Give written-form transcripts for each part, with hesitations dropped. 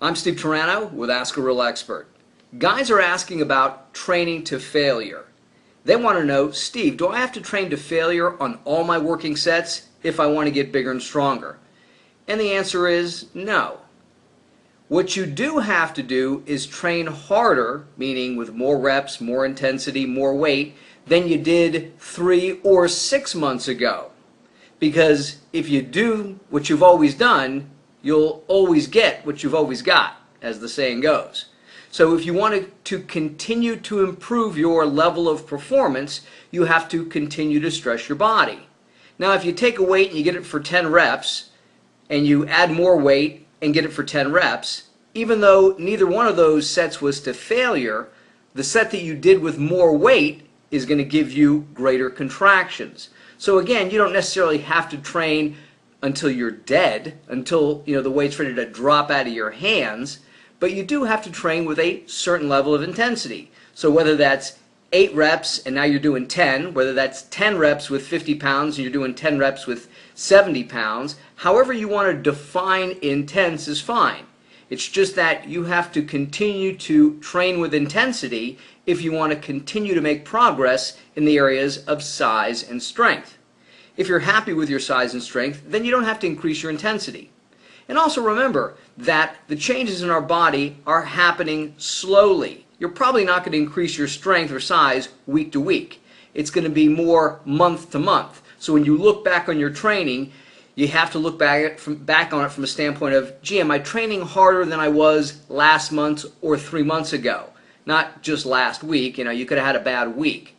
I'm Steve Turano with Ask a Real Expert. Guys are asking about training to failure. They want to know, Steve, do I have to train to failure on all my working sets if I want to get bigger and stronger? And the answer is no. What you do have to do is train harder, meaning with more reps, more intensity, more weight, than you did 3 or 6 months ago. Because if you do what you've always done, you'll always get what you've always got, as the saying goes. So if you want to continue to improve your level of performance, you have to continue to stress your body. Now, if you take a weight and you get it for 10 reps, and you add more weight and get it for 10 reps, even though neither one of those sets was to failure, the set that you did with more weight is going to give you greater contractions. So again, you don't necessarily have to train until you're dead, until the weight's ready to drop out of your hands, but you do have to train with a certain level of intensity. So whether that's 8 reps and now you're doing 10, whether that's 10 reps with 50 pounds and you're doing 10 reps with 70 pounds, however you want to define intense is fine. It's just that you have to continue to train with intensity if you want to continue to make progress in the areas of size and strength. If you're happy with your size and strength, then you don't have to increase your intensity. And also remember that the changes in our body are happening slowly. You're probably not going to increase your strength or size week to week. It's going to be more month to month. So when you look back on your training, you have to look back on it from a standpoint of, gee, am I training harder than I was last month or 3 months ago? Not just last week. You could have had a bad week.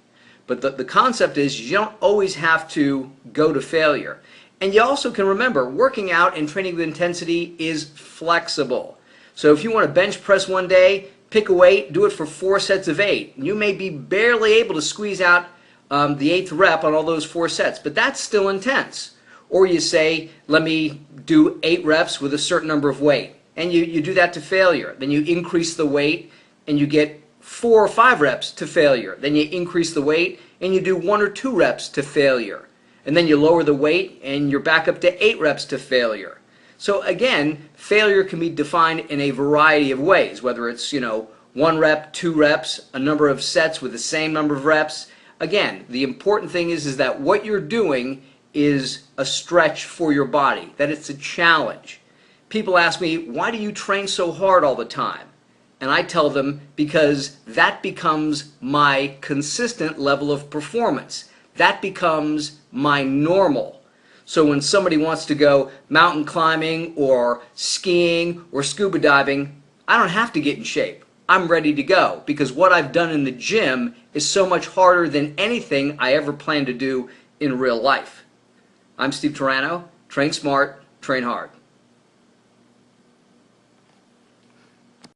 But the concept is you don't always have to go to failure. And you also can remember, working out and training with intensity is flexible. So if you want to bench press one day, pick a weight, do it for 4 sets of 8. You may be barely able to squeeze out the 8th rep on all those 4 sets, but that's still intense. Or you say, let me do 8 reps with a certain number of weight. And you do that to failure. Then you increase the weight and you get 4 or 5 reps to failure. Then you increase the weight and you do 1 or 2 reps to failure. And then you lower the weight and you're back up to 8 reps to failure. So again, failure can be defined in a variety of ways, whether it's 1 rep, 2 reps, a number of sets with the same number of reps. Again, the important thing is that what you're doing is a stretch for your body, that it's a challenge. People ask me, why do you train so hard all the time? And I tell them, because that becomes my consistent level of performance. That becomes my normal. So when somebody wants to go mountain climbing or skiing or scuba diving, I don't have to get in shape. I'm ready to go because what I've done in the gym is so much harder than anything I ever plan to do in real life. I'm Steve Turano. Train smart, train hard.